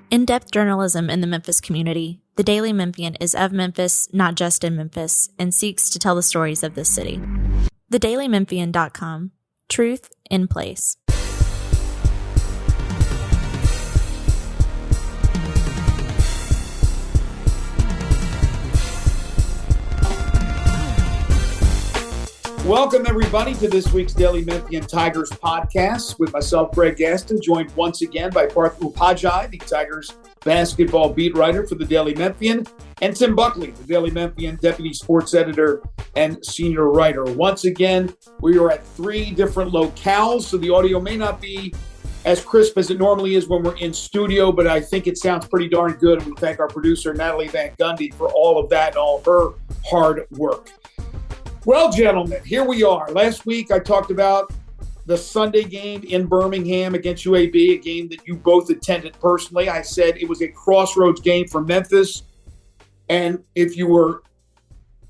In-depth journalism in the Memphis community, the Daily Memphian is of Memphis, not just in Memphis, and seeks to tell the stories of this city. TheDailyMemphian.com. Truth in place. Welcome, everybody, to this week's Daily Memphian Tigers podcast with myself, Greg Gaston, joined once again by Parth Upadhyaya, the Tigers basketball beat writer for the Daily Memphian, and Tim Buckley, the Daily Memphian deputy sports editor and senior writer. Once again, we are at three different locales, so the audio may not be as crisp as it normally is when we're in studio, but I think it sounds pretty darn good, and we thank our producer, Natalie Van Gundy, for all of that and all her hard work. Well, gentlemen, here we are. Last week, I talked about the Sunday game in Birmingham against UAB, a game that you both attended personally. I said it was a crossroads game for Memphis. And if you were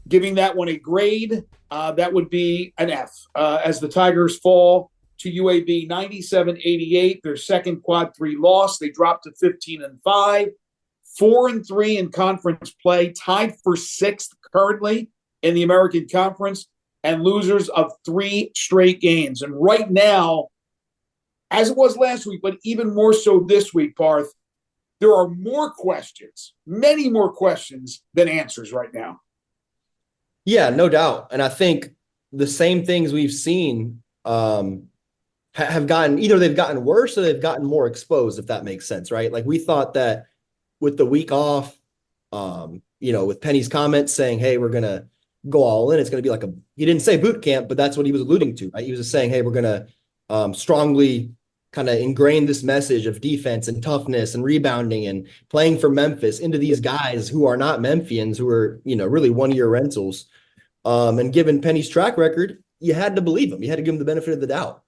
giving that one a grade, that wowould be an F, as the Tigers fall to UAB 97-88, their second quad 3 loss. They dropped to 15-5, 4-3 in conference play, tied for sixth currently in the American Conference, and losers of 3 straight games. And right now, as it was last week, but even more so this week, Parth, there are more questions, many more questions than answers right now. Yeah, no doubt. And I think the same things we've seen have gotten, either they've gotten worse or they've gotten more exposed, if that makes sense, right? Like we thought that with the week off, with Penny's comments saying, hey, we're going to go all in. It's going to be like he didn't say boot camp, but that's what he was alluding to, right? He was just saying, hey, we're going to strongly kind of ingrain this message of defense and toughness and rebounding and playing for Memphis into these guys who are not Memphians, who are, really 1-year rentals. And given Penny's track record, you had to believe him. You had to give him the benefit of the doubt.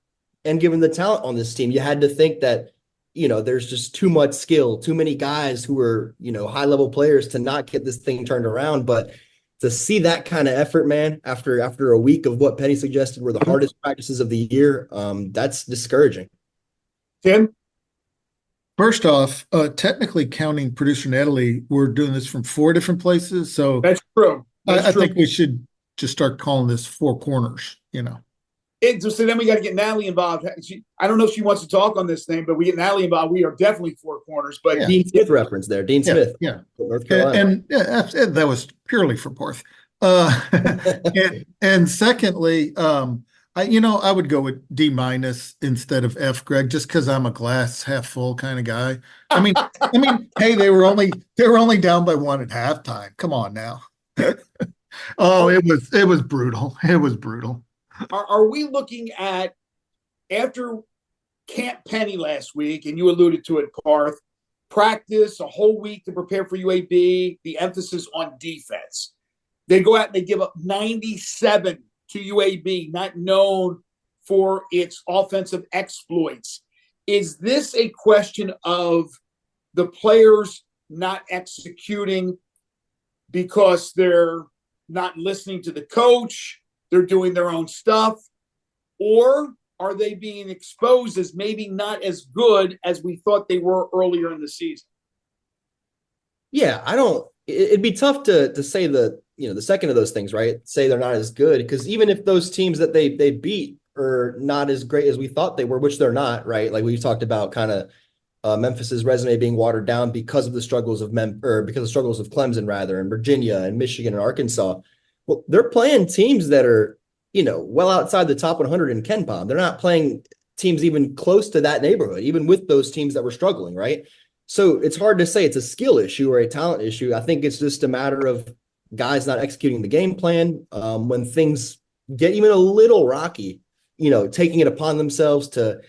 And given the talent on this team, you had to think that, there's just too much skill, too many guys who are, high-level players to not get this thing turned around. But to see that kind of effort, man, after a week of what Penny suggested were the hardest practices of the year, that's discouraging. Tim? First off, technically counting producer Natalie, we're doing this from 4 different places. So that's true. I think we should just start calling this 4 corners, So then we got to get Natalie involved. I don't know if she wants to talk on this thing, but we get Natalie involved. We are definitely 4 corners. But Dean Smith reference there. Dean Smith. Yeah. North Carolina. And that was purely for Parth. And secondly, I would go with D- instead of F, Greg, just because I'm a glass half full kind of guy. I mean, hey, they were only down by 1 at halftime. Come on now. It was brutal. It was brutal. Are we looking at, after Camp Penny last week, and you alluded to it, Parth, practice a whole week to prepare for UAB, the emphasis on defense. They go out and they give up 97 to UAB, not known for its offensive exploits. Is this a question of the players not executing because they're not listening to the coach, they're doing their own stuff, or are they being exposed as maybe not as good as we thought they were earlier in the season? Yeah, it'd be tough to say the second of those things, right? Say they're not as good, because even if those teams that they beat are not as great as we thought they were, which they're not, right? Like we've talked about kind of Memphis's resume being watered down because of the struggles of Clemson rather, and Virginia and Michigan and Arkansas. Well, they're playing teams that are, well outside the top 100 in KenPom. They're not playing teams even close to that neighborhood, even with those teams that were struggling, right? So it's hard to say it's a skill issue or a talent issue. I think it's just a matter of guys not executing the game plan. When things get even a little rocky, taking it upon themselves to,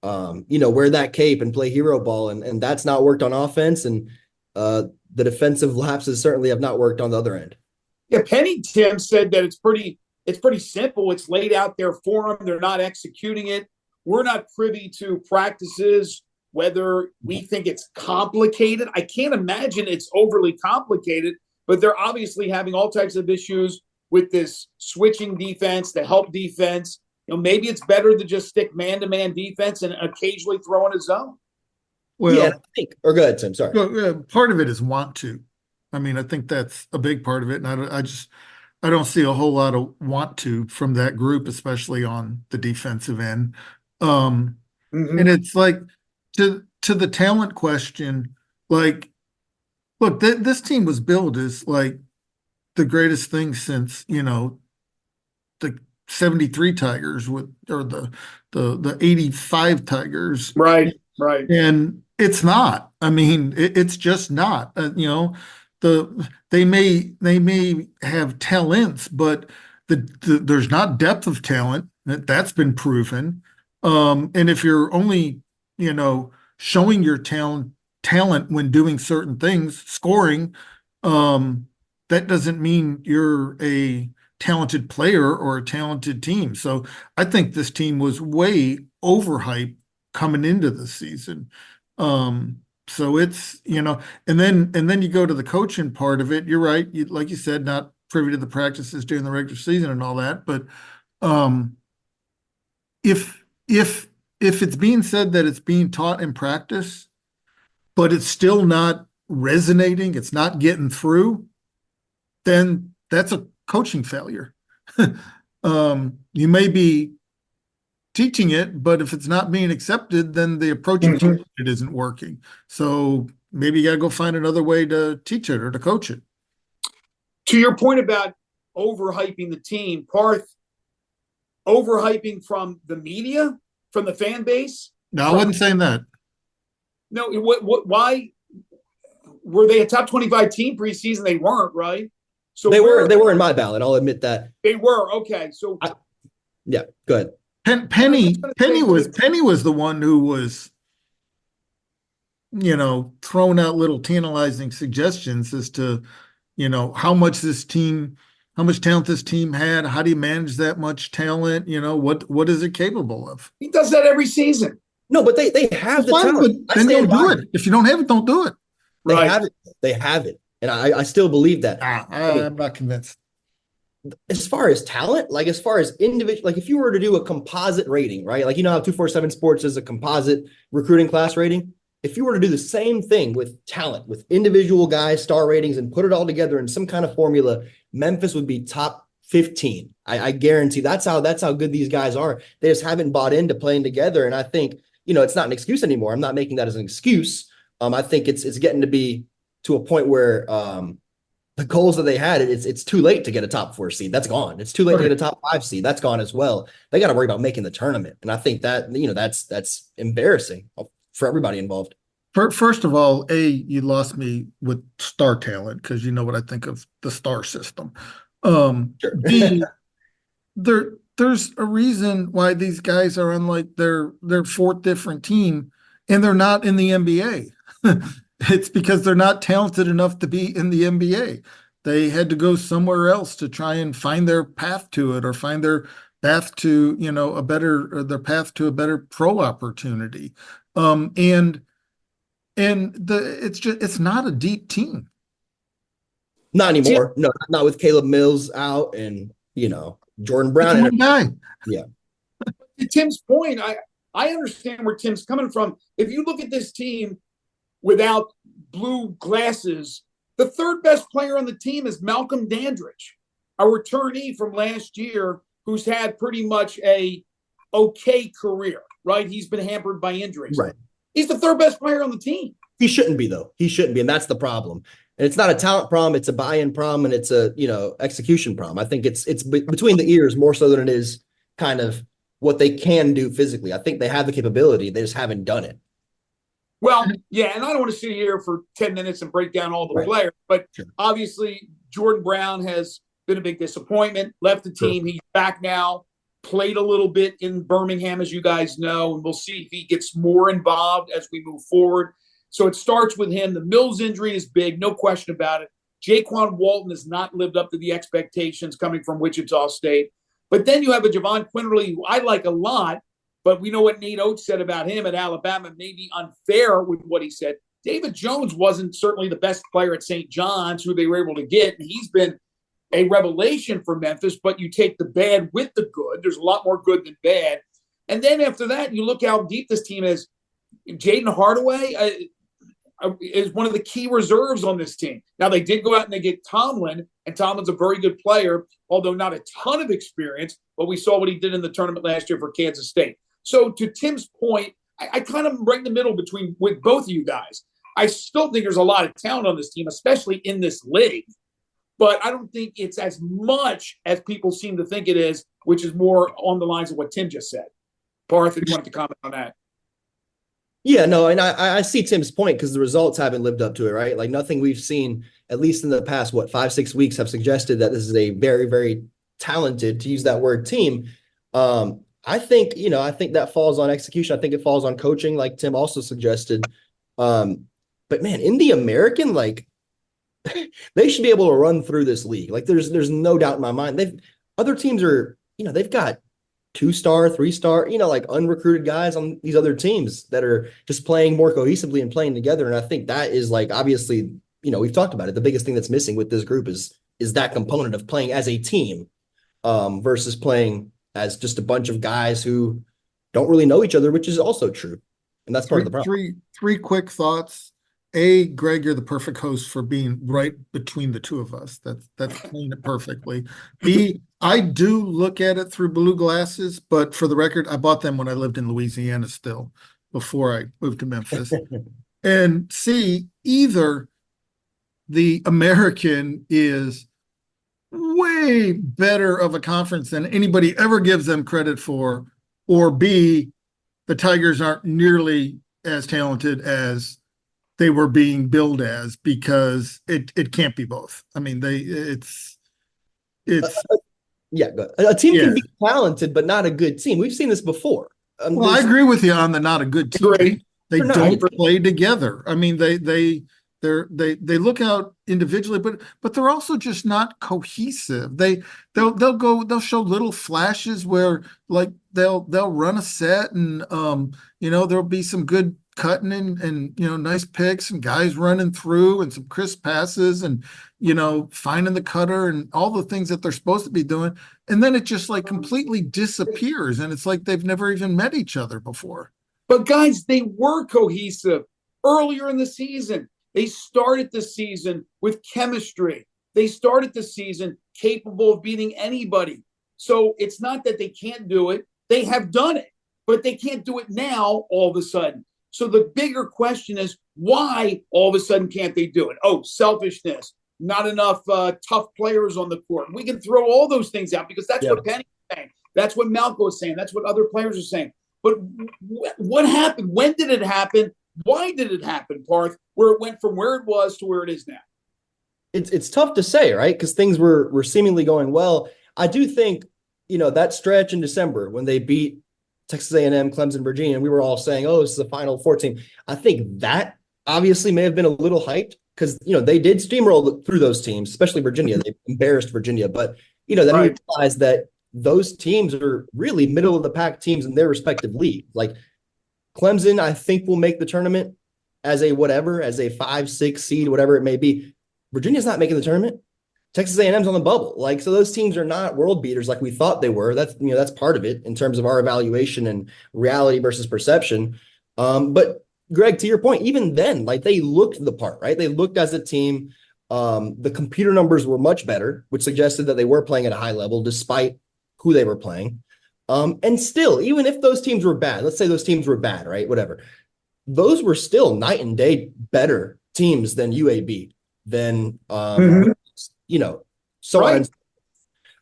wear that cape and play hero ball. And that's not worked on offense. And the defensive lapses certainly have not worked on the other end. Yeah, Penny, Tim, said that it's pretty simple. It's laid out there for them. They're not executing it. We're not privy to practices, whether we think it's complicated. I can't imagine it's overly complicated, but they're obviously having all types of issues with this switching defense, the help defense. Maybe it's better to just stick man-to-man defense and occasionally throw in a zone. Yeah, and Well, I think, or go ahead, Tim. Sorry. part of it is want to. I mean, I think that's a big part of it, and I don't see a whole lot of want to from that group, especially on the defensive end. And it's like to the talent question, like, look, this team was billed as like the greatest thing since, the 73 Tigers or the 85 Tigers. Right, right. And it's not. I mean, it's just not. They may have talents, but there's not depth of talent. That's been proven. And if you're only, showing your talent when doing certain things, scoring, that doesn't mean you're a talented player or a talented team. So I think this team was way overhyped coming into the season. So it's, and then you go to the coaching part of it. You're right. Like you said, not privy to the practices during the regular season and all that. But if it's being said that it's being taught in practice, but it's still not resonating, it's not getting through, then that's a coaching failure. You may be teaching it, but if it's not being accepted, then the approach of teaching it isn't working. So maybe you got to go find another way to teach it or to coach it. To your point about overhyping the team, Parth, overhyping from the media, from the fan base? No, I wasn't saying that. No, why were they a top 25 team preseason? They weren't, right? So they were in my ballot. I'll admit that. They were. Okay. So yeah, go ahead. Penny was the one who was, throwing out little tantalizing suggestions as to, how much talent this team had. How do you manage that much talent? What is it capable of? He does that every season. No, but they have the talent. Then don't do it. If you don't have it, don't do it. They have it. They have it. And I still believe that. I'm not convinced. As far as talent, like as far as individual, like if you were to do a composite rating, right? Like, how 247 Sports is a composite recruiting class rating. If you were to do the same thing with talent, with individual guys, star ratings, and put it all together in some kind of formula, Memphis would be top 15. I guarantee that's how good these guys are. They just haven't bought into playing together. And I think, it's not an excuse anymore. I'm not making that as an excuse. I think it's getting to be to a point where the goals that they had, it's too late to get a top 4 seed. That's gone. It's too late to get a top 5 seed. That's gone as well. They got to worry about making the tournament. And I think that, that's embarrassing for everybody involved. First of all, you lost me with star talent because you know what I think of the star system. Sure. There's a reason why these guys are on like their fourth different team and they're not in the NBA. It's because they're not talented enough to be in the NBA. They had to go somewhere else to try and find their path to it or find their path to, their path to a better pro opportunity. It's not a deep team. Not anymore. No, not with Caleb Mills out and, Jordan Brown. One guy. Yeah. To Tim's point, I understand where Tim's coming from. If you look at this team without blue glasses, the third best player on the team is Malcolm Dandridge, a returnee from last year who's had pretty much a okay career, right? He's been hampered by injuries. Right. He's the third best player on the team. He shouldn't be, though. He shouldn't be, and that's the problem. And it's not a talent problem, it's a buy-in problem, and it's a, execution problem. I think it's between the ears more so than it is kind of what they can do physically. I think they have the capability. They just haven't done it. Well, yeah, and I don't want to sit here for 10 minutes and break down all the players, but obviously Jordan Brown has been a big disappointment, left the team. He's back now, played a little bit in Birmingham, as you guys know, and we'll see if he gets more involved as we move forward. So it starts with him. The Mills injury is big, no question about it. Jaquan Walton has not lived up to the expectations coming from Wichita State. But then you have a Javon Quinterly, who I like a lot, but we know what Nate Oates said about him at Alabama may be unfair with what he said. David Jones wasn't certainly the best player at St. John's, who they were able to get, and he's been a revelation for Memphis, but you take the bad with the good. There's a lot more good than bad. And then after that, you look how deep this team is. Jaden Hardaway is one of the key reserves on this team. Now, they did go out and they get Tomlin, and Tomlin's a very good player, although not a ton of experience, but we saw what he did in the tournament last year for Kansas State. So to Tim's point, I kind of right in the middle with both of you guys. I still think there's a lot of talent on this team, especially in this league. But I don't think it's as much as people seem to think it is, which is more on the lines of what Tim just said. Parth, if you wanted to comment on that. Yeah, no, and I see Tim's point because the results haven't lived up to it, right? Like nothing we've seen, at least in the past, 5-6 weeks, have suggested that this is a very, very talented, to use that word, team. I think that falls on execution. I think it falls on coaching, like Tim also suggested. But man, in the American, like they should be able to run through this league. Like there's no doubt in my mind. Other teams are, they've got 2-star, 3-star, like unrecruited guys on these other teams that are just playing more cohesively and playing together. And I think that is like, obviously, we've talked about it. The biggest thing that's missing with this group is that component of playing as a team versus playing as just a bunch of guys who don't really know each other, which is also true. And that's part of the problem. Three quick thoughts. A, Greg, you're the perfect host for being right between the two of us. That's playing it perfectly. B, I do look at it through blue glasses, but for the record, I bought them when I lived in Louisiana still, before I moved to Memphis. And C, either the American is way better of a conference than anybody ever gives them credit for, or B, the Tigers aren't nearly as talented as they were being billed as, because it can't be both. I mean, it's yeah, a team can be talented, but not a good team. We've seen this before. Well, I agree with you on the not a good team. They don't play together. I mean, they look out individually, but they're also just not cohesive. They'll show little flashes where like they'll run a set and there'll be some good cutting and nice picks and guys running through and some crisp passes and finding the cutter and all the things that they're supposed to be doing, and then it just like completely disappears and it's like they've never even met each other before. But guys, they were cohesive earlier in the season. They started the season with chemistry. They started the season capable of beating anybody. So it's not that they can't do it. They have done it, but they can't do it now all of a sudden. So the bigger question is, why all of a sudden can't they do it? Oh, selfishness, not enough tough players on the court. We can throw all those things out because that's what Penny's saying. That's what Malco is saying. That's what other players are saying. But what happened? When did it happen? Why did it happen, Parth, where it went from where it was to where it is now? It's tough to say, right? Because things were seemingly going well. I do think, that stretch in December when they beat Texas A&M, Clemson, Virginia, and we were all saying, oh, this is the Final Four team. I think that obviously may have been a little hyped because, they did steamroll through those teams, especially Virginia. They embarrassed Virginia. But, then we realized that those teams are really middle of the pack teams in their respective league. Like Clemson, I think, will make the tournament as a 5-6 seed, whatever it may be. Virginia's not making the tournament. Texas A&M's on the bubble. Like, so those teams are not world beaters like we thought they were. That's part of it in terms of our evaluation and reality versus perception. But Greg, to your point, even then, like they looked the part, right? They looked as a team. The computer numbers were much better, which suggested that they were playing at a high level despite who they were playing. And still, even if those teams were bad, let's say those teams were bad, right? Whatever. Those were still night and day better teams than UAB, than, so right.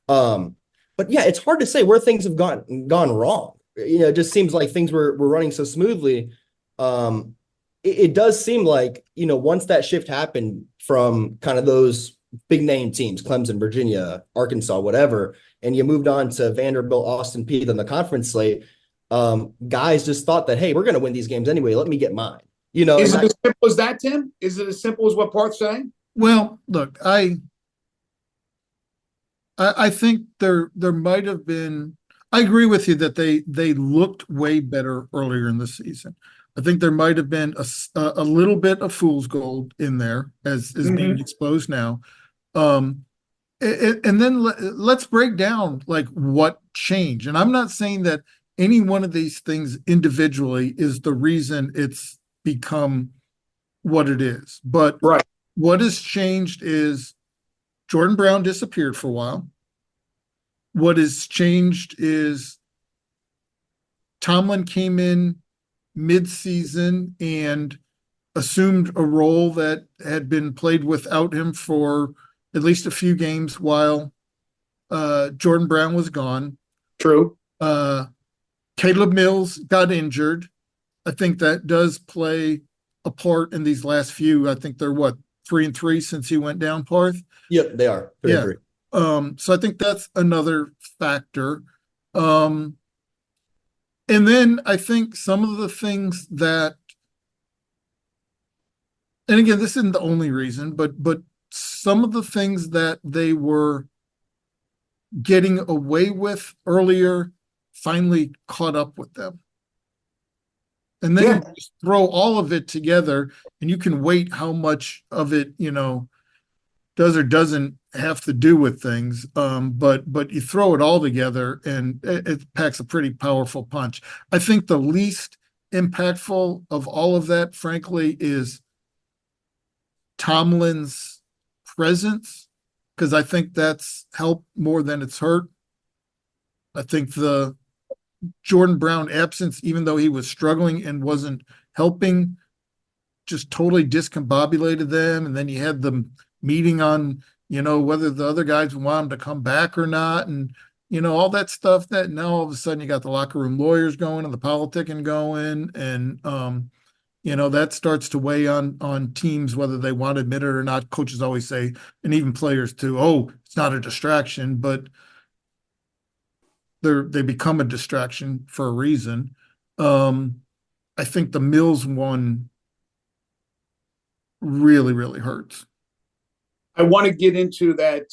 on. But yeah, it's hard to say where things have gone wrong. It just seems like things were running so smoothly. It does seem like, once that shift happened from kind of those big name teams, Clemson, Virginia, Arkansas, whatever, and you moved on to Vanderbilt, Austin Peay on the conference slate, guys just thought that, hey, we're going to win these games anyway. Let me get mine. Is it as simple as that, Tim? Is it as simple as what Parth's saying? Well, look, I think there might have been. I agree with you that they looked way better earlier in the season. I think there might have been a little bit of fool's gold in there as is being exposed now. And then let's break down like what changed. And I'm not saying that any one of these things individually is the reason it's become what it is. But Right. what has changed is Jordan Brown disappeared for a while. What has changed is Tomlin came in mid-season and assumed a role that had been played without him for at least a few games while Jordan Brown was gone. True. Caleb Mills got injured. I think that does play a part in these last few. I think they're 3-3 since he went down, Parth? Yep, they are. 3-3. So I think that's another factor. And then I think some of the things that, and again, this isn't the only reason, but some of the things that they were getting away with earlier finally caught up with them. And then you just throw all of it together and you can weight how much of it, does or doesn't have to do with things. But you throw it all together and it packs a pretty powerful punch. I think the least impactful of all of that, frankly, is Tomlin's presence, because I think that's helped more than it's hurt. I think the Jordan Brown absence, even though he was struggling and wasn't helping, just totally discombobulated them. And then you had them meeting on, whether the other guys want him to come back or not. And, all that stuff that now all of a sudden you got the locker room lawyers going and the politicking going. And, that starts to weigh on teams, whether they want to admit it or not. Coaches always say, and even players too, oh, it's not a distraction, but they become a distraction for a reason. I think the Mills one really, really hurts. I want to get into that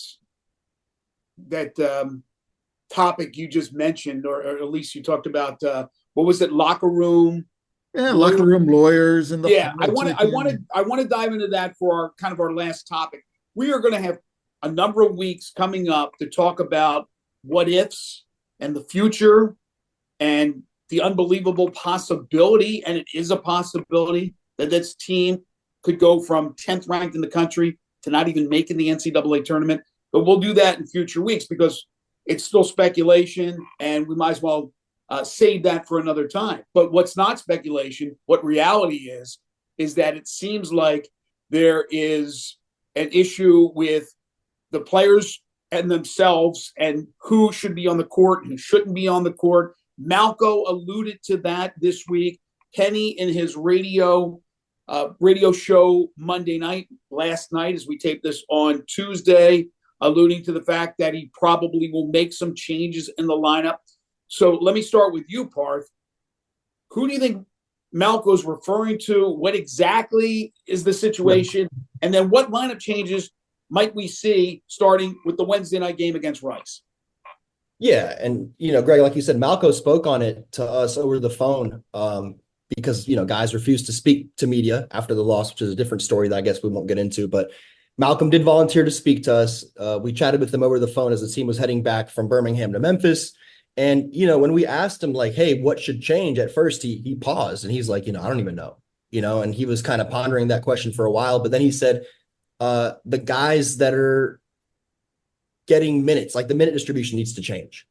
topic you just mentioned, or at least you talked about. What was it? Locker room. Yeah, locker room lawyers and the I want to dive into that for our last topic. We are going to have a number of weeks coming up to talk about what ifs and the future and the unbelievable possibility, and it is a possibility, that this team could go from 10th ranked in the country to not even making the NCAA tournament. But we'll do that in future weeks because it's still speculation and we might as well save that for another time. But what's not speculation, what reality is that it seems like there is an issue with the players and themselves and who should be on the court and who shouldn't be on the court. Malco alluded to that this week. Kenny in his radio show last night, as we tape this on Tuesday, alluding to the fact that he probably will make some changes in the lineup. So let me start with you, Parth. Who do you think Malco's referring to? What exactly is the situation? And then what lineup changes might we see starting with the Wednesday night game against Rice? Yeah. And, Greg, like you said, Malco spoke on it to us over the phone because, guys refused to speak to media after the loss, which is a different story that I guess we won't get into. But Malcolm did volunteer to speak to us. We chatted with him over the phone as the team was heading back from Birmingham to Memphis. And, when we asked him, like, hey, what should change? At first, he paused and he's like, I don't even know, and he was kind of pondering that question for a while. But then he said, the guys that are getting minutes, like the minute distribution needs to change.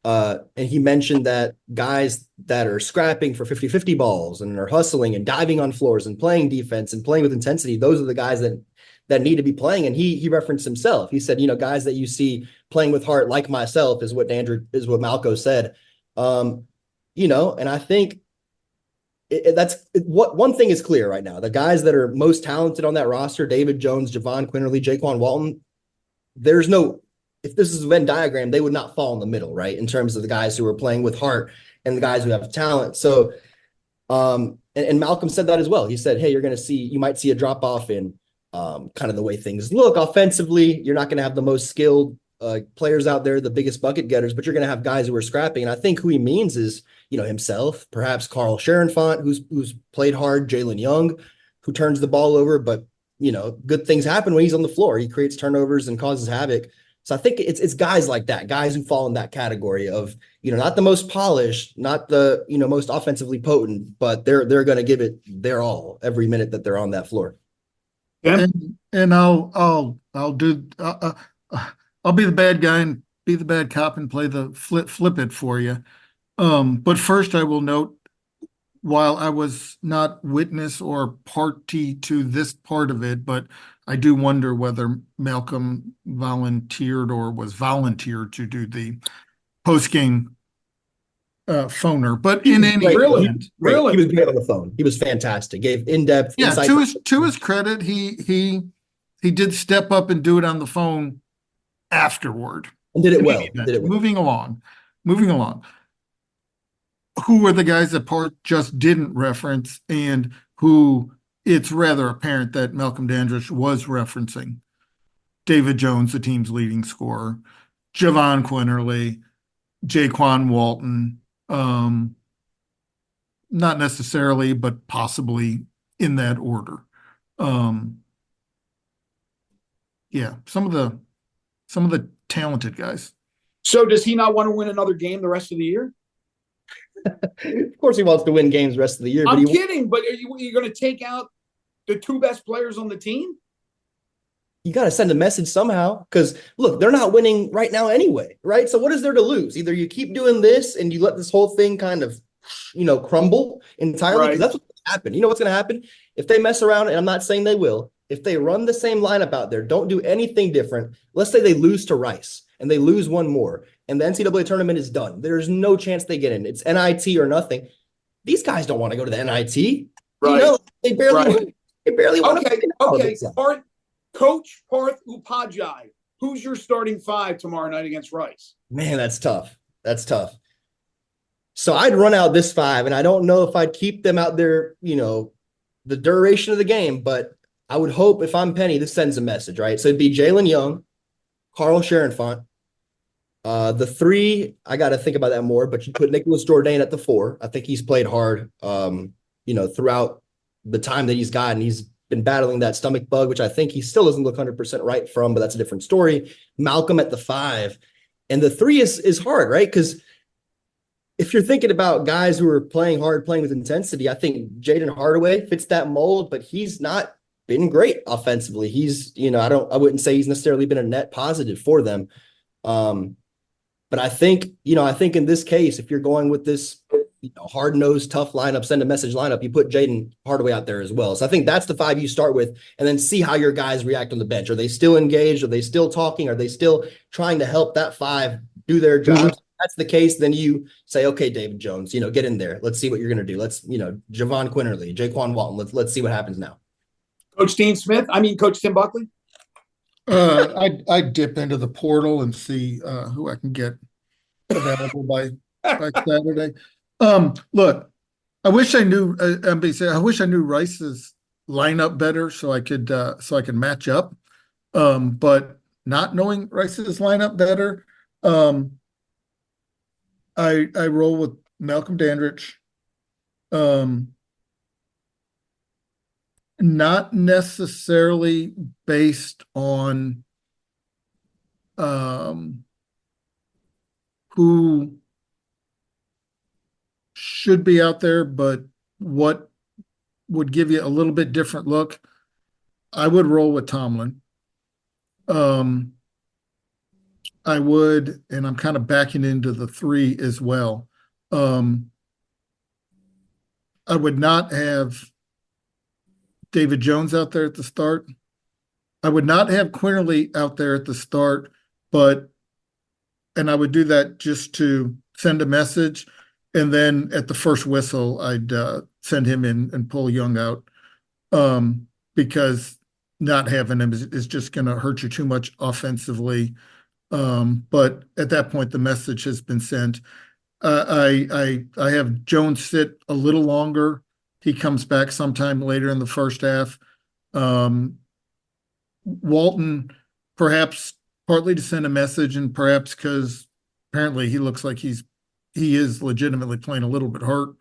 And he mentioned that guys that are scrapping for 50-50 balls and are hustling and diving on floors and playing defense and playing with intensity, those are the guys that need to be playing. And he referenced himself. He said, guys that you see playing with heart, like myself, is what Malco said. And I think what one thing is clear right now. The guys that are most talented on that roster, David Jones, Javon Quinterly, Jaquan Walton, if this is a Venn diagram, they would not fall in the middle, right? In terms of the guys who are playing with heart and the guys who have talent. So, and Malcolm said that as well. He said, hey, you might see a drop off in kind of the way things look offensively. You're not going to have the most skilled players out there, the biggest bucket getters, but you're going to have guys who are scrapping. And I think who he means is, himself, perhaps Carl Sharonfont, who's played hard, Jalen Young, who turns the ball over, but, good things happen when he's on the floor. He creates turnovers and causes havoc. So I think it's guys like that, guys who fall in that category of, not the most polished, not the, most offensively potent, but they're going to give it their all every minute that they're on that floor. Yeah. And I'll do I'll be the bad guy and be the bad cop and play the flip it for you. But first I will note, while I was not witness or party to this part of it, but I do wonder whether Malcolm volunteered or was volunteered to do the post-game phoner. But in any Really? event, Really? He was great on the phone. He was fantastic. Gave in-depth yeah, insight. to his credit, he did step up and do it on the phone afterward. And did it In well. any event, Did it well. Moving along. Who were the guys that Parth just didn't reference, and who it's rather apparent that Malcolm Dandridge was referencing? David Jones, the team's leading scorer, Javon Quinterly, Jaquan Walton, not necessarily, but possibly in that order. Yeah, some of the talented guys. So does he not want to win another game the rest of the year? Of course, he wants to win games the rest of the year. I'm kidding, but are you going to take out the two best players on the team? You got to send a message somehow, because look, they're not winning right now anyway, right? So what is there to lose? Either you keep doing this and you let this whole thing kind of, crumble entirely, because that's what's going to happen. You know what's going to happen? If they mess around, and I'm not saying they will, if they run the same lineup out there, don't do anything different. Let's say they lose to Rice and they lose one more, and the NCAA tournament is done. There's no chance they get in. It's NIT or nothing. These guys don't want to go to the NIT. Right. They barely want to. Okay. Coach Parth Upadhyaya, who's your starting five tomorrow night against Rice? Man, that's tough. So I'd run out this five, and I don't know if I'd keep them out there, the duration of the game, but I would hope, if I'm Penny, this sends a message, right? So it'd be Jalen Young, Carl Sharonfont. The three, I got to think about that more, but you put Nicholas Jourdain at the four. I think he's played hard, throughout the time that he's gotten. He's been battling that stomach bug, which I think he still doesn't look 100% right from, but that's a different story. Malcolm at the five. And the three is hard, right? Because if you're thinking about guys who are playing hard, playing with intensity, I think Jaden Hardaway fits that mold, but he's not been great offensively. He's, I wouldn't say he's necessarily been a net positive for them. But I think in this case, if you're going with this hard-nosed, tough lineup, send a message lineup, you put Jaden Hardaway out there as well. So I think that's the five you start with, and then see how your guys react on the bench. Are they still engaged? Are they still talking? Are they still trying to help that five do their jobs? Mm-hmm. If that's the case, then you say, okay, David Jones, get in there. Let's see what you're going to do. Let's, Javon Quinterly, Jaquan Walton. Let's see what happens now. Coach Tim Buckley? I dip into the portal and see who I can get available by Saturday. Look, I wish I knew Rice's lineup better so I could match up. But not knowing Rice's lineup better, I roll with Malcolm Dandridge. Not necessarily based on who should be out there, but what would give you a little bit different look. I would roll with Tomlin. I would, and I'm kind of backing into the three as well. I would not have David Jones out there at the start. I would not have Quinterly out there at the start, and I would do that just to send a message. And then at the first whistle, I'd send him in and pull Young out, because not having him is just going to hurt you too much offensively. But at that point, the message has been sent. I have Jones sit a little longer. He comes back sometime later in the first half. Walton, perhaps partly to send a message, and perhaps because apparently he looks like he is legitimately playing a little bit hurt.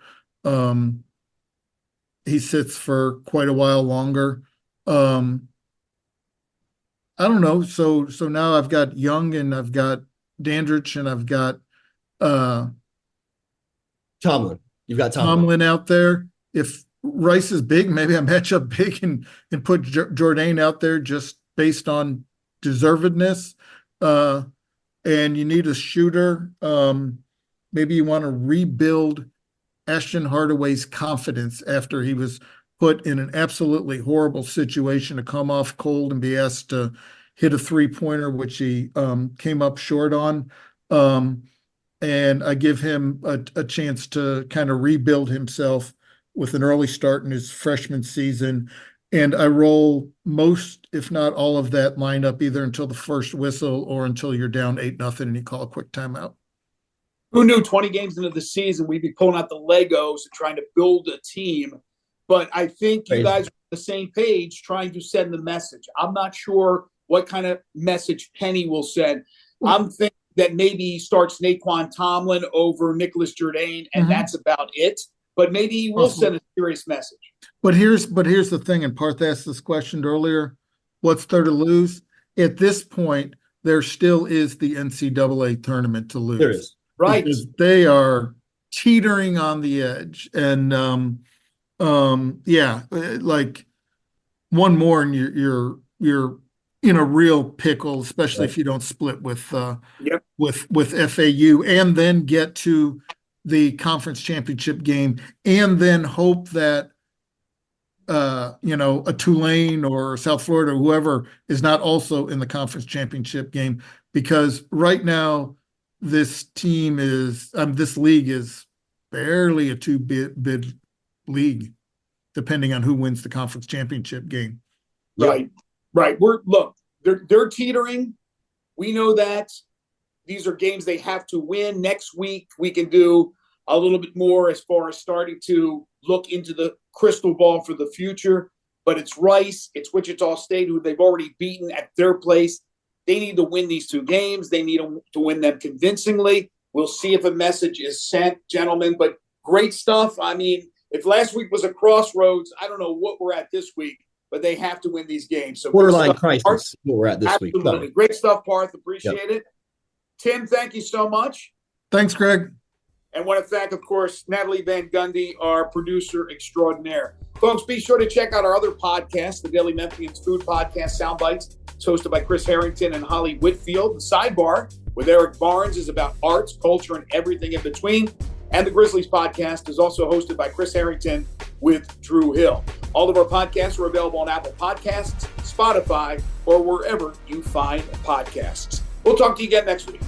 He sits for quite a while longer. I don't know. So now I've got Young and I've got Dandridge and I've got Tomlin. You've got Tomlin out there. If Rice is big, maybe I match up big and put Jourdain out there just based on deservedness. And you need a shooter. Maybe you want to rebuild Ashton Hardaway's confidence after he was put in an absolutely horrible situation to come off cold and be asked to hit a three-pointer, which he came up short on. And I give him a chance to kind of rebuild himself with an early start in his freshman season. And I roll most, if not all of that lineup either until the first whistle or until you're down 8-0 and you call a quick timeout. Who knew 20 games into the season we'd be pulling out the Legos and trying to build a team? But I think you guys are on the same page trying to send the message. I'm not sure what kind of message Penny will send. I'm thinking that maybe he starts Naquan Tomlin over Nicholas Jourdain, and that's about it. But maybe he will send a serious message. But here's the thing, and Parth asked this question earlier. What's there to lose? At this point, there still is the NCAA tournament to lose. There is. Right. Because they are teetering on the edge. And like one more and you're in a real pickle, especially if you don't split with FAU and then get to the conference championship game and then hope that a Tulane or South Florida or whoever is not also in the conference championship game, because right now this league is barely a two-bid league, depending on who wins the conference championship game. Right. They're teetering. We know that these are games they have to win. Next week, we can do a little bit more as far as starting to look into the crystal ball for the future. But it's Rice, it's Wichita State, who they've already beaten at their place. They need to win these two games. They need to win them convincingly. We'll see if a message is sent, gentlemen. But great stuff. I mean, if last week was a crossroads, I don't know what we're at this week, but they have to win these games. So borderline crisis, what we're at this week. Absolutely. Great stuff, Parth. Appreciate it. Tim, thank you so much. Thanks, Greg. And want to thank, of course, Natalie Van Gundy, our producer extraordinaire. Folks, be sure to check out our other podcast, the Daily Memphians Food Podcast, Soundbites. It's hosted by Chris Harrington and Holly Whitfield. The Sidebar with Eric Barnes is about arts, culture, and everything in between. And the Grizzlies podcast is also hosted by Chris Harrington with Drew Hill. All of our podcasts are available on Apple Podcasts, Spotify, or wherever you find podcasts. We'll talk to you again next week.